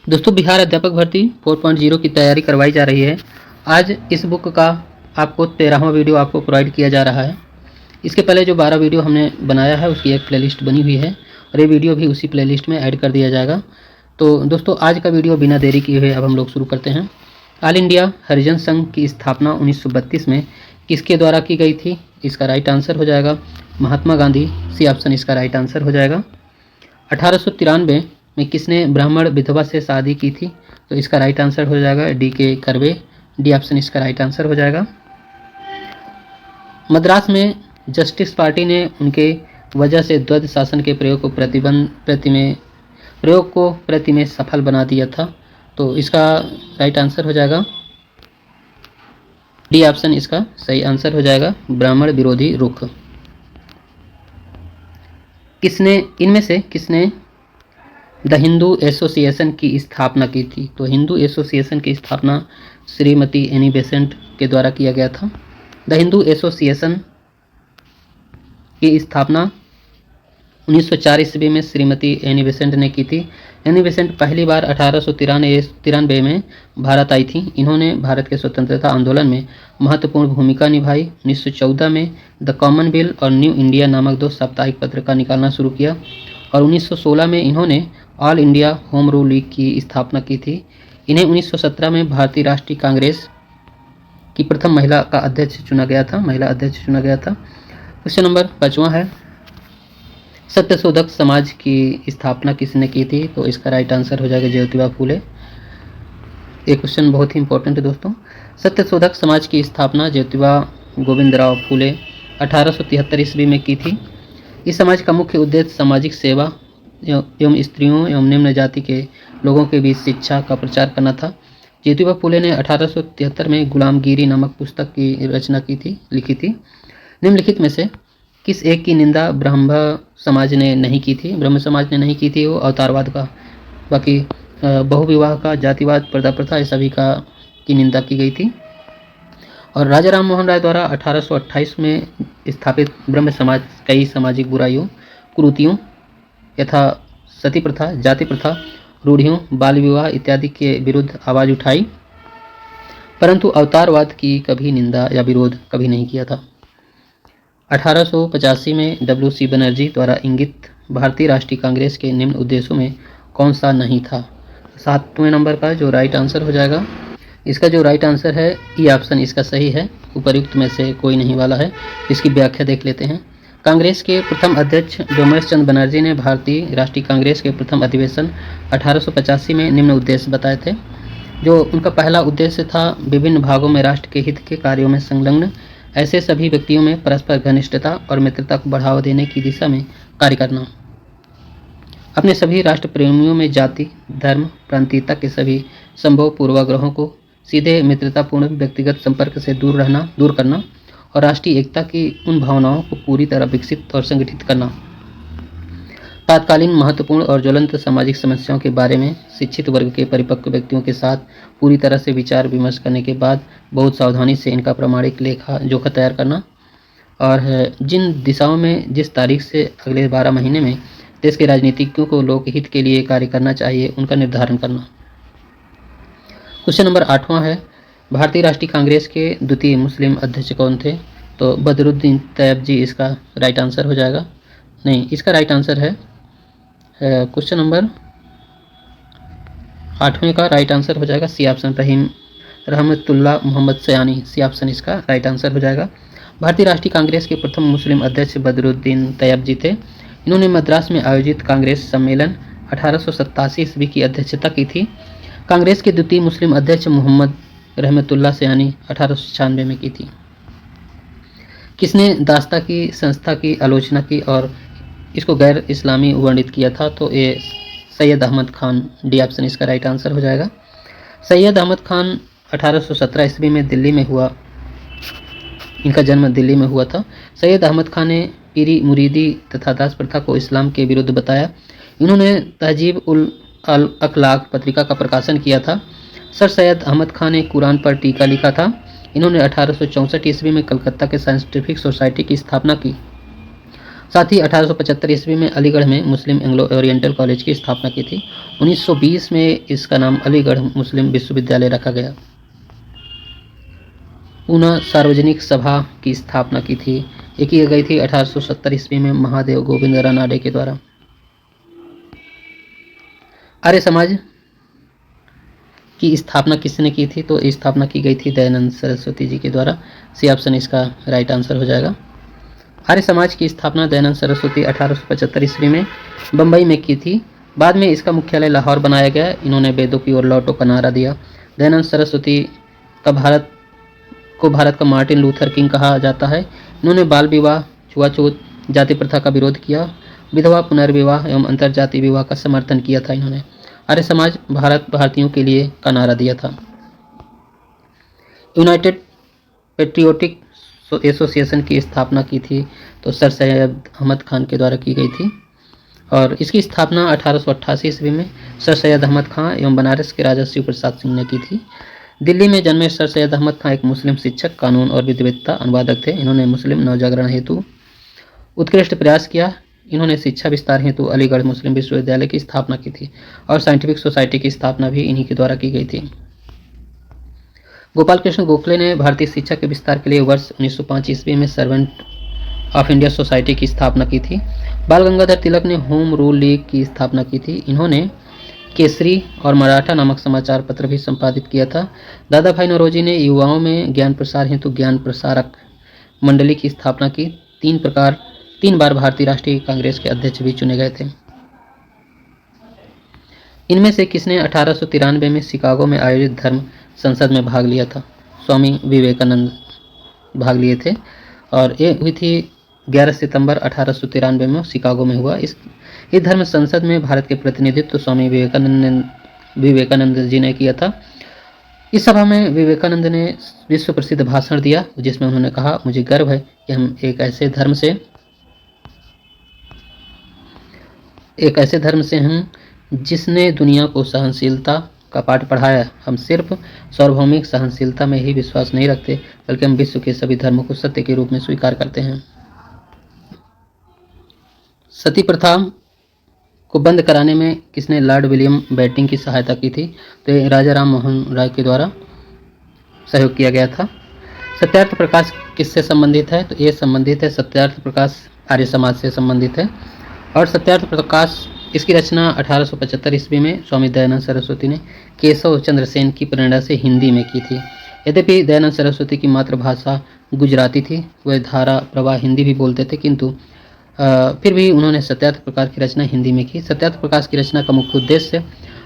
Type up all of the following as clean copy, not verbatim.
दोस्तों, बिहार अध्यापक भर्ती 4.0 की तैयारी करवाई जा रही है। आज इस बुक का आपको 13वां वीडियो आपको प्रोवाइड किया जा रहा है। इसके पहले जो 12 वीडियो हमने बनाया है उसकी एक प्लेलिस्ट बनी हुई है और ये वीडियो भी उसी प्लेलिस्ट में ऐड कर दिया जाएगा। तो दोस्तों, आज का वीडियो बिना देरी किए हुए अब हम लोग शुरू करते हैं। ऑल इंडिया हरिजन संघ की स्थापना 1932 में किसके द्वारा की गई थी? इसका राइट आंसर हो जाएगा महात्मा गांधी। सी ऑप्शन इसका राइट आंसर हो जाएगा। 1893 में किसने ब्राह्मण विधवा से शादी की थी? तो इसका राइट आंसर हो जाएगा डी के कर्वे। डी ऑप्शन इसका राइट आंसर हो जाएगा। मद्रास में जस्टिस पार्टी ने उनके वजह से द्वैध शासन के प्रयोग को प्रति में सफल बना दिया था। तो इसका राइट आंसर हो जाएगा डी ऑप्शन इसका सही आंसर हो जाएगा ब्राह्मण विरोधी रुख। इनमें से किसने द हिंदू एसोसिएशन की स्थापना की थी? तो हिंदू एसोसिएशन की स्थापना श्रीमती एनी बेसेंट के द्वारा किया गया था। द हिंदू एसोसिएशन की स्थापना 1904 ईस्वी में श्रीमती एनी बेसेंट ने की थी। एनी बेसेंट पहली बार 1893 में भारत आई थी। इन्होंने भारत के स्वतंत्रता आंदोलन में महत्वपूर्ण भूमिका निभाई। 1914 में द कॉमनवेल्थ और न्यू इंडिया नामक 2 साप्ताहिक पत्रिका निकालना शुरू किया और 1916 में इन्होंने all India home rule league की स्थापना की थी। इन्हें 1917 में भारतीय राष्ट्रीय कांग्रेस की प्रथम महिला अध्यक्ष चुना गया था। क्वेश्चन नंबर 5वां है, सत्यशोधक समाज की स्थापना किसने की थी? तो इसका राइट आंसर हो जाएगा ज्योतिबा फूले। ये क्वेश्चन बहुत ही इंपॉर्टेंट है दोस्तों। सत्यशोधक समाज की स्थापना ज्योतिबा गोविंदराव फूले 1873 ईस्वी में की थी। इस समाज का मुख्य उद्देश्य सामाजिक सेवा एवं स्त्रियों एवं निम्न जाति के लोगों के बीच शिक्षा का प्रचार करना था। ज्योतिबा फूले ने 1873 में गुलामगिरी नामक पुस्तक की रचना लिखी थी। निम्नलिखित में से किस एक की निंदा ब्रह्म समाज ने नहीं की थी? वो अवतारवाद का, बाकी बहुविवाह का, जातिवाद, पर्दा प्रथा, ये सभी की निंदा की गई थी। और राजा राम मोहन राय द्वारा 1828 में स्थापित ब्रह्म समाज कई सामाजिक बुराइयों, कुरीतियों यथा सती प्रथा, जाति प्रथा, रूढ़ियों, बाल विवाह इत्यादि के विरुद्ध आवाज उठाई, परंतु अवतारवाद की कभी निंदा या विरोध कभी नहीं किया था। 1885 में WC बनर्जी द्वारा इंगित भारतीय राष्ट्रीय कांग्रेस के निम्न उद्देश्यों में कौन सा नहीं था? 7वें नंबर का जो राइट आंसर हो जाएगा, इसका जो राइट आंसर है ई ऑप्शन इसका सही है। उपर्युक्त में से कोई नहीं वाला है। इसकी व्याख्या देख लेते हैं। कांग्रेस के प्रथम अध्यक्ष डोमेश चंद्र बनर्जी ने भारतीय राष्ट्रीय कांग्रेस के प्रथम अधिवेशन 1885 में निम्न उद्देश्य बताए थे। जो उनका पहला उद्देश्य था, विभिन्न भागों में राष्ट्र के हित के कार्यों में संलग्न ऐसे सभी व्यक्तियों में परस्पर घनिष्ठता और मित्रता को बढ़ावा देने की दिशा में कार्य करना। अपने सभी राष्ट्र प्रेमियों में जाति, धर्म, प्रांतीयता के सभी संभव पूर्वाग्रहों को सीधे मित्रतापूर्ण व्यक्तिगत संपर्क से दूर करना और राष्ट्रीय एकता की उन भावनाओं को पूरी तरह विकसित और संगठित करना। तात्कालीन महत्वपूर्ण और ज्वलंत सामाजिक समस्याओं के बारे में शिक्षित वर्ग के परिपक्व व्यक्तियों के साथ पूरी तरह से विचार विमर्श करने के बाद बहुत सावधानी से इनका प्रामाणिक लेखा जोखा तैयार करना और जिन दिशाओं में जिस तारीख से अगले 12 महीने में देश के राजनीतिज्ञों को लोकहित के लिए कार्य करना चाहिए उनका निर्धारण करना। क्वेश्चन नंबर 8वां है, भारतीय राष्ट्रीय कांग्रेस के द्वितीय मुस्लिम अध्यक्ष कौन थे? तो बदरुद्दीन तैयब जी इसका राइट आंसर हो जाएगा। नहीं, इसका राइट आंसर है क्वेश्चन नंबर 8वें का राइट आंसर हो जाएगा सी ऑप्शन रहमतुल्लाह मोहम्मद सयानी। सी ऑप्शन इसका राइट आंसर हो जाएगा। भारतीय राष्ट्रीय कांग्रेस के प्रथम मुस्लिम अध्यक्ष बदरुद्दीन तैयब जी थे। इन्होंने मद्रास में आयोजित कांग्रेस सम्मेलन 1887 ईस्वी की अध्यक्षता की थी। कांग्रेस के द्वितीय मुस्लिम अध्यक्ष मोहम्मद रहमतुल्लाह सयानी 1896 में की थी। किसने दास्ता की संस्था की आलोचना की और इसको गैर इस्लामी वर्णित किया था? तो ये सैयद अहमद खान। डी ऑप्शन इसका राइट आंसर हो जाएगा। सैयद अहमद खान 1817 ईस्वी में दिल्ली में हुआ, इनका जन्म दिल्ली में हुआ था। सैयद अहमद खान ने पीरी मुरीदी तथा दास प्रथा को इस्लाम के विरुद्ध बताया। इन्होंने तहजीब उल अखलाक पत्रिका का प्रकाशन किया था। सर सैयद अहमद खान ने कुरान पर टीका लिखा था। इन्होंने 1864 ईस्वी में कलकत्ता के साइंटिफिक सोसाइटी की स्थापना की। साथ ही 1875 ईस्वी में अलीगढ़ में मुस्लिम एंग्लो ओरिएंटल कॉलेज की स्थापना की थी। 1920 में इसका नाम अलीगढ़ मुस्लिम विश्वविद्यालय रखा गया। पुनः सार्वजनिक सभा की स्थापना की थी। ये की गई थी 1870 ईस्वी में महादेव गोविंद रानाडे के द्वारा। आर्य समाज की स्थापना किसने की थी? तो स्थापना की गई थी दयानंद सरस्वती जी के द्वारा। सी ऑप्शन इसका राइट आंसर हो जाएगा। आर्य समाज की स्थापना दयानंद सरस्वती 1875 ईस्वी में बम्बई में की थी। बाद में इसका मुख्यालय लाहौर बनाया गया। इन्होंने वेदों की ओर लौटो का नारा दिया। दयानंद सरस्वती का भारत का मार्टिन लूथर किंग कहा जाता है। इन्होंने बाल विवाह, छुआछूत, जाति प्रथा का विरोध किया। विधवा पुनर्विवाह एवं अंतरजातीय विवाह का समर्थन किया था। इन्होंने आर्य समाज भारत भारतीयों के लिए का नारा दिया था। यूनाइटेड पेट्रियोटिक एसोसिएशन की स्थापना की थी तो सर सैयद अहमद खान के द्वारा की गई थी और इसकी स्थापना 1888 ईस्वी में सर सैयद अहमद खान एवं बनारस के राजा शिव प्रसाद सिंह ने की थी। दिल्ली में जन्मे सर सैयद अहमद खान एक मुस्लिम शिक्षक, कानून और विधिवेत्ता, अनुवादक थे। इन्होंने मुस्लिम नवजागरण हेतु उत्कृष्ट प्रयास किया। इन्होंने शिक्षा विस्तार हेतु अलीगढ़ मुस्लिम विश्वविद्यालय की स्थापना की थी और साइंटिफिक सोसाइटी की स्थापना भी इन्हीं के द्वारा की गई थी। गोपाल कृष्ण गोखले ने भारतीय शिक्षा के विस्तार के लिए वर्ष 1905 ईस्वी में सर्वेंट ऑफ इंडिया सोसाइटी की स्थापना की थी। बाल गंगाधर तिलक ने होम रूल लीग की स्थापना की थी। इन्होंने केसरी और मराठा नामक समाचार पत्र भी संपादित किया था। दादा भाई नौरोजी ने युवाओं में ज्ञान प्रसार हेतु ज्ञान प्रसारक मंडली की स्थापना की। 3 बार भारतीय राष्ट्रीय कांग्रेस के अध्यक्ष भी चुने गए थे। इनमें से किसने 1893 में शिकागो में आयोजित धर्म संसद में भाग लिया था? स्वामी विवेकानंद भाग लिए थे और ये हुई थी 11 सितंबर 1893 में शिकागो में हुआ। इस धर्म संसद में भारत के प्रतिनिधित्व स्वामी विवेकानंद जी ने किया था। इस सभा में विवेकानंद ने विश्व प्रसिद्ध भाषण दिया जिसमें उन्होंने कहा, मुझे गर्व है कि हम एक ऐसे धर्म से हैं जिसने दुनिया को सहनशीलता का पाठ पढ़ाया। हम सिर्फ सार्वभौमिक सहनशीलता में ही विश्वास नहीं रखते बल्कि हम विश्व के सभी धर्मों को सत्य के रूप में स्वीकार करते हैं। सती प्रथा को बंद कराने में किसने लॉर्ड विलियम बेंटिंक की सहायता की थी? तो ये राजा राम मोहन राय के द्वारा सहयोग किया गया था। सत्यार्थ प्रकाश किससे संबंधित है? तो ये संबंधित है सत्यार्थ प्रकाश आर्य समाज से संबंधित है और सत्यार्थ प्रकाश इसकी रचना 1875 ईस्वी में स्वामी दयानंद सरस्वती ने केशव चंद्र सेन की प्रेरणा से हिंदी में की थी। यद्यपि दयानंद सरस्वती की मातृभाषा गुजराती थी, वह धारा प्रवाह हिंदी भी बोलते थे, किंतु फिर भी उन्होंने सत्यार्थ प्रकाश की रचना हिंदी में की। सत्यार्थ प्रकाश की रचना का मुख्य उद्देश्य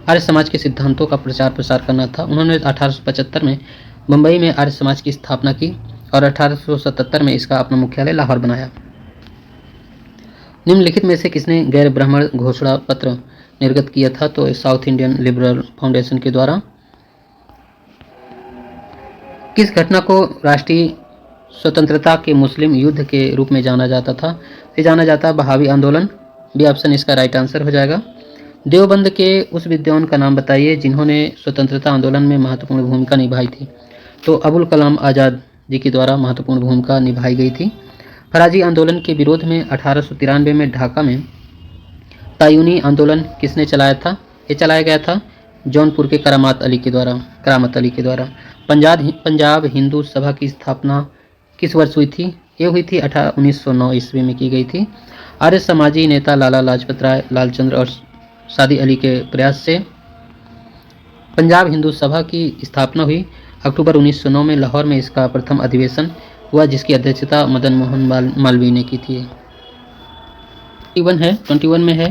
आर्य समाज के सिद्धांतों का प्रचार प्रसार करना था। उन्होंने 1875 में मुंबई में आर्य समाज की स्थापना की और 1877 में इसका अपना मुख्यालय लाहौर बनाया। निम्नलिखित में से किसने गैर ब्राह्मण घोषणा पत्र निर्गत किया था? तो साउथ इंडियन लिबरल फाउंडेशन के द्वारा। किस घटना को राष्ट्रीय स्वतंत्रता के मुस्लिम युद्ध के रूप में जाना जाता था? ये जाना जाता बहावी आंदोलन। बी ऑप्शन इसका राइट आंसर हो जाएगा। देवबंद के उस विद्वान का नाम बताइए जिन्होंने स्वतंत्रता आंदोलन में महत्वपूर्ण भूमिका निभाई थी? तो अबुल कलाम आज़ाद जी के द्वारा महत्वपूर्ण भूमिका निभाई गई थी। फराजी आंदोलन के विरोध में 1893 में ढाका में तायूनी आंदोलन किसने चलाया था? ये चलाया गया था जौनपुर के करामत अली के द्वारा। पंजाब हिंदू सभा की स्थापना किस वर्ष हुई थी? ये हुई थी 1909 ईस्वी में की गई थी। आर्य समाजी नेता लाला लाजपत राय, लालचंद्र और सादी अली के प्रयास से पंजाब हिंदू सभा की स्थापना हुई। अक्टूबर 1909 में लाहौर में इसका प्रथम अधिवेशन हुआ जिसकी अध्यक्षता मदन मोहन मालवीय ने की थी। 21 में है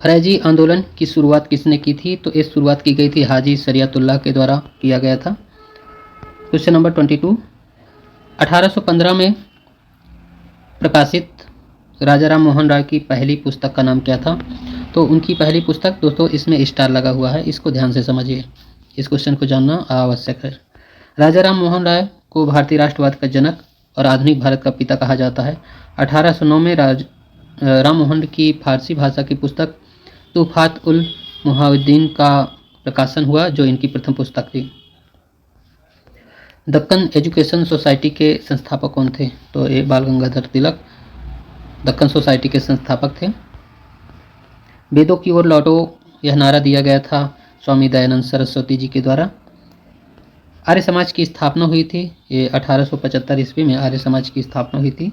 फराजी आंदोलन की शुरुआत किसने की थी? तो इस शुरुआत की गई थी हाजी शरियतुल्लाह के द्वारा किया गया था। क्वेश्चन नंबर 22, 1815 में प्रकाशित राजा राम मोहन राय की पहली पुस्तक का नाम क्या था? तो उनकी पहली पुस्तक, दोस्तों इसमें स्टार लगा हुआ है, इसको ध्यान से समझिए, इस क्वेश्चन को जानना आवश्यक है। राजा राम मोहन राय को भारतीय राष्ट्रवाद का जनक और आधुनिक भारत का पिता कहा जाता है। 1809 में राम मोहन की फारसी भाषा की पुस्तक तुफात उल मुहाउद्दीन का प्रकाशन हुआ जो इनकी प्रथम पुस्तक थी। दक्कन एजुकेशन सोसाइटी के संस्थापक कौन थे? तो ये बाल गंगाधर तिलक। दक्कन सोसाइटी के संस्थापक थे। वेदों की ओर लौटो, यह नारा दिया गया था स्वामी दयानंद सरस्वती जी के द्वारा। आर्य समाज की स्थापना हुई थी, ये 1875 ईस्वी में आर्य समाज की स्थापना हुई थी।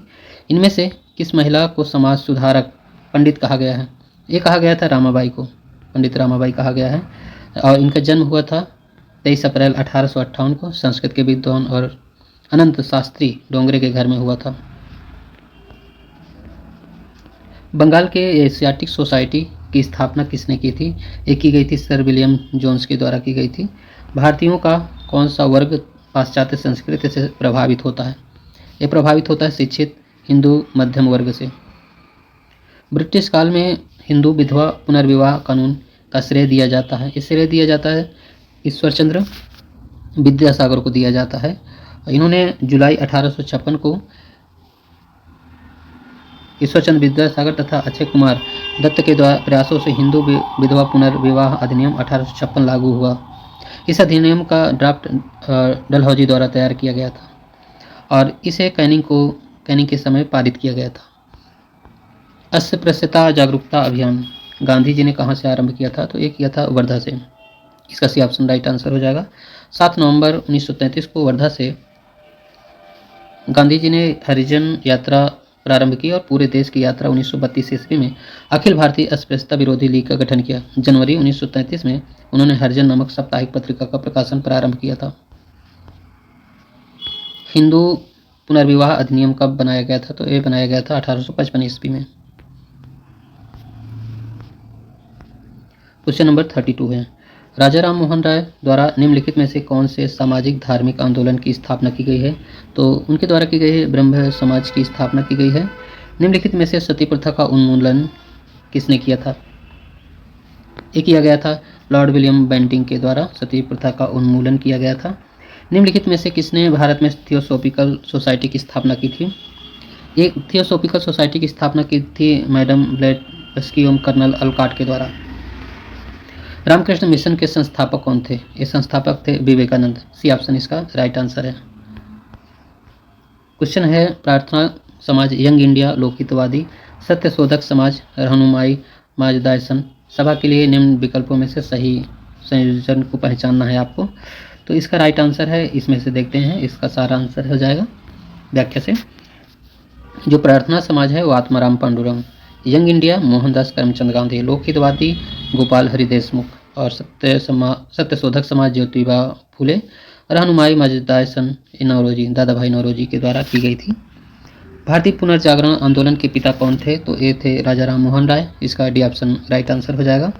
इनमें से किस महिला को समाज सुधारक पंडित कहा गया है? ये कहा गया था रामाबाई को, पंडित रामाबाई कहा गया है। और इनका जन्म हुआ था 23 अप्रैल 1858 को संस्कृत के विद्वान और अनंत शास्त्री डोंगरे के घर में हुआ था। बंगाल के एशियाटिक सोसाइटी की स्थापना किसने की थी? ये की गई थी सर विलियम जोन्स के द्वारा की गई थी। भारतीयों का कौन सा वर्ग पाश्चात्य संस्कृति से प्रभावित होता है? ये प्रभावित होता है शिक्षित हिंदू मध्यम वर्ग से। ब्रिटिश काल में हिंदू विधवा पुनर्विवाह कानून का श्रेय दिया जाता है। इस श्रेय दिया जाता है ईश्वरचंद्र विद्यासागर को दिया जाता है। इन्होंने जुलाई 1856 को ईश्वरचंद्र विद्यासागर तथा अक्षय कुमार दत्त के द्वारा प्रयासों से हिंदू विधवा पुनर्विवाह अधिनियम 1856 लागू हुआ। इस अधिनियम का ड्राफ्ट डलहौजी द्वारा तैयार किया गया था और इसे कैनिंग के समय पारित किया गया था। अस्पृश्यता जागरूकता अभियान गांधी जी ने कहाँ से आरंभ किया था? तो ये किया था वर्धा से। इसका सी ऑप्शन राइट आंसर हो जाएगा। 7 नवंबर 1933 को वर्धा से गांधी जी ने हरिजन यात्रा प्रारंभ की और पूरे देश की यात्रा 1932 ईस्वी में अखिल भारतीय अस्पृश्यता विरोधी लीग का गठन किया। जनवरी 1933 में उन्होंने हरिजन नामक साप्ताहिक पत्रिका का प्रकाशन प्रारंभ किया था। हिंदू पुनर्विवाह अधिनियम कब बनाया गया था? तो ये बनाया गया था 1855 ईस्वी में। क्वेश्चन नंबर 32 है, राजा राम मोहन राय द्वारा निम्नलिखित में से कौन से सामाजिक धार्मिक आंदोलन की स्थापना की गई है? तो उनके द्वारा की गई है ब्रह्म समाज की स्थापना की गई है। निम्नलिखित में से सती प्रथा का उन्मूलन किसने किया था? ये किया गया था लॉर्ड विलियम बेंटिंग के द्वारा सती प्रथा का उन्मूलन किया गया था। निम्नलिखित में से किसने भारत में थियोसॉफिकल सोसाइटी की स्थापना की थी? एक थियोसॉफिकल सोसाइटी की स्थापना की थी मैडम ब्लेट्सकी एवं कर्नल अलकाट के द्वारा। रामकृष्ण मिशन के संस्थापक कौन थे? ये संस्थापक थे विवेकानंद। सी ऑप्शन इसका राइट आंसर है। क्वेश्चन है, प्रार्थना समाज, यंग इंडिया, लोकहितवादी, सत्यशोधक समाज, रहनुमाई मार्गदर्शन सभा के लिए निम्न विकल्पों में से सही संयोजन को पहचानना है आपको। तो इसका राइट आंसर है, इसमें से देखते हैं, इसका सारा आंसर हो जाएगा व्याख्या से। जो प्रार्थना समाज है वो आत्माराम पांडुरंग, यंग इंडिया मोहनदास करमचंद गांधी, लोकहितवादी गोपाल हरि देशमुख और सत्यशोधक समाज ज्योतिबा फूले, रहनुमाई मार्गदर्शन नौरोजी दादा भाई नौरोजी के द्वारा की गई थी। भारतीय पुनर्जागरण आंदोलन के पिता कौन थे? तो ये थे राजा राम मोहन राय। इसका डी ऑप्शन राइट आंसर हो जाएगा।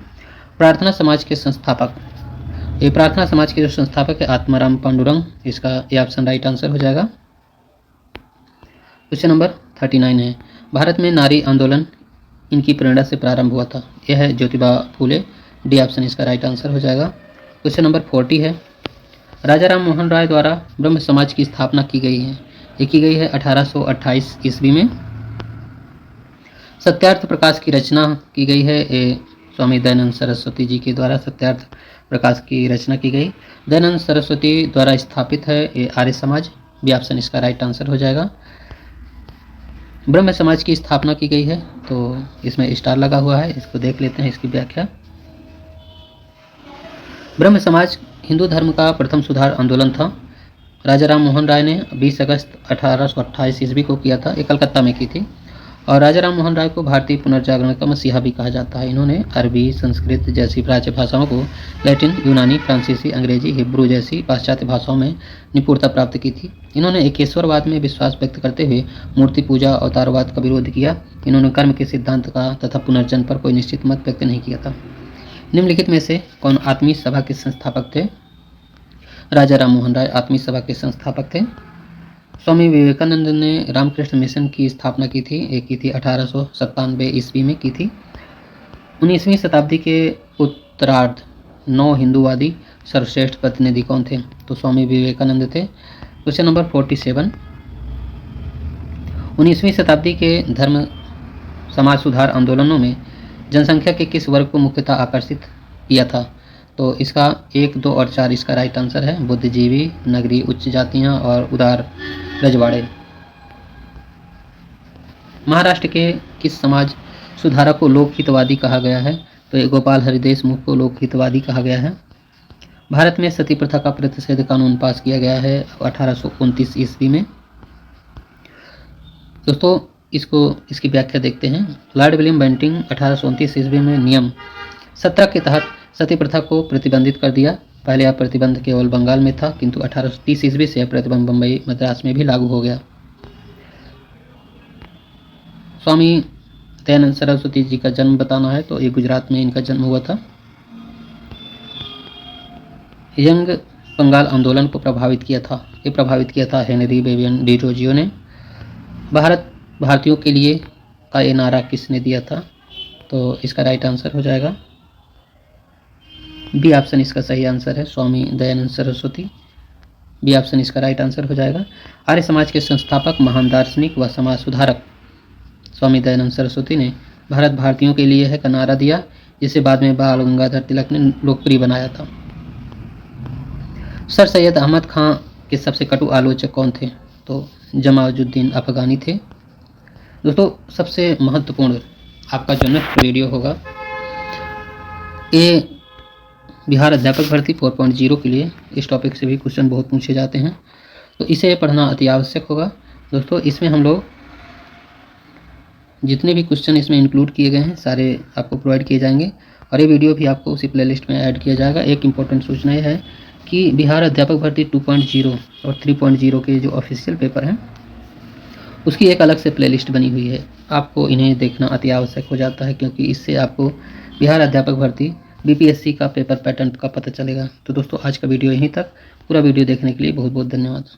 प्रार्थना समाज के संस्थापक, ये प्रार्थना समाज के जो संस्थापक है आत्माराम पांडुरंग, इसका ये ऑप्शन राइट आंसर हो जाएगा। क्वेश्चन नंबर 39 है, भारत में नारी आंदोलन इनकी प्रेरणा से प्रारंभ हुआ था। यह है ज्योतिबा फूले। डी ऑप्शन इसका राइट आंसर हो जाएगा। क्वेश्चन नंबर 40 है, राजा राम मोहन राय द्वारा ब्रह्म समाज की स्थापना की गई है। ये की गई है 1828 ईस्वी में। सत्यार्थ प्रकाश की रचना की गई है, ये स्वामी दयानंद सरस्वती जी के द्वारा सत्यार्थ प्रकाश की रचना की गई। दयानंद सरस्वती द्वारा स्थापित है ये आर्य समाज। बी ऑप्शन इसका राइट आंसर हो जाएगा। ब्रह्म समाज की स्थापना की गई है, तो इसमें स्टार लगा हुआ है, इसको देख लेते हैं इसकी व्याख्या। ब्रह्म समाज हिंदू धर्म का प्रथम सुधार आंदोलन था। राजा राम मोहन राय ने 20 अगस्त 1828 ईस्वी को किया था। ये कलकत्ता में की थी। और राजा राम मोहन राय को भारतीय पुनर्जागरण का मसीहा भी कहा जाता है। इन्होंने अरबी, संस्कृत जैसी प्राच्य भाषाओं को लैटिन, यूनानी, फ्रांसीसी, अंग्रेजी, हिब्रू जैसी पाश्चात्य भाषाओं में निपुणता प्राप्त की थी। इन्होंने एकेश्वरवाद में विश्वास व्यक्त करते हुए मूर्ति पूजा, अवतारवाद का विरोध किया। इन्होंने कर्म के सिद्धांत का तथा पुनर्जन्म पर कोई निश्चित मत व्यक्त नहीं किया था। निम्नलिखित में से कौन आत्मीय सभा के संस्थापक थे? राजा राम मोहन राय आत्मीय सभा के संस्थापक थे। स्वामी विवेकानंद ने रामकृष्ण मिशन की स्थापना की थी। ये की थी 1897 ईस्वी में की थी। 19वीं शताब्दी के उत्तरार्ध 9 हिंदूवादी सर्वश्रेष्ठ प्रतिनिधि कौन थे? तो स्वामी विवेकानंद थे। क्वेश्चन नंबर 47, 19वीं शताब्दी के धर्म समाज सुधार आंदोलनों में जनसंख्या के किस वर्ग को मुख्यतः आकर्षित किया था? तो इसका 1, 2 और 4 इसका राइट आंसर है। बुद्धिजीवी, नगरीय उच्च जातियां और उदार रजवाड़े। महाराष्ट्र के किस समाज सुधारक को लोक हितवादी कहा गया है? तो ये गोपाल हरि देशमुख को लोक हितवादी कहा गया है। भारत में सती प्रथा का प्रतिषेध कानून पास किया गया है 1829 ईस्वी में। दोस्तों इसकी व्याख्या देखते हैं। लॉर्ड विलियम बेंटिंग 1829 ईस्वी में नियम 17 के तहत सती प्रथा को प्रतिबंधित कर दिया। पहले यह प्रतिबंध केवल बंगाल में था, किंतु 1830 ईस्वी से यह प्रतिबंध बम्बई, मद्रास में भी लागू हो गया। स्वामी दयानंद सरस्वती जी का जन्म बताना है, तो ये गुजरात में इनका जन्म हुआ था। यंग बंगाल आंदोलन को प्रभावित किया था हेनरी बेबियन डिरोजियो ने। भारतीयों के लिए का ये नारा किसने दिया था? तो इसका राइट आंसर हो जाएगा बी ऑप्शन, इसका सही आंसर है स्वामी दयानंद सरस्वती। बी ऑप्शन इसका राइट आंसर हो जाएगा। आर्य समाज के संस्थापक, महान दार्शनिक व समाज सुधारक स्वामी दयानंद सरस्वती ने भारत भारतीयों के लिए है का नारा दिया, जिसे बाद में बाल गंगाधर तिलक ने लोकप्रिय बनाया था। सर सैयद अहमद खां के सबसे कटु आलोचक कौन थे? तो जमालुद्दीन अफगानी थे। दोस्तों सबसे महत्वपूर्ण आपका जो नेक्स्ट वीडियो होगा, ये बिहार अध्यापक भर्ती 4.0 के लिए इस टॉपिक से भी क्वेश्चन बहुत पूछे जाते हैं, तो इसे पढ़ना अति आवश्यक होगा। दोस्तों इसमें हम लोग जितने भी क्वेश्चन इसमें इंक्लूड किए गए हैं सारे आपको प्रोवाइड किए जाएंगे, और ये वीडियो भी आपको उसी प्लेलिस्ट में ऐड किया जाएगा। एक इम्पोर्टेंट सूचना यह है कि बिहार अध्यापक भर्ती 2.0 और 3.0 के जो ऑफिशियल पेपर हैं उसकी एक अलग से प्लेलिस्ट बनी हुई है। आपको इन्हें देखना अति आवश्यक हो जाता है, क्योंकि इससे आपको बिहार अध्यापक भर्ती बीपीएससी का पेपर पैटर्न का पता चलेगा। तो दोस्तों आज का वीडियो यहीं तक। पूरा वीडियो देखने के लिए बहुत बहुत धन्यवाद।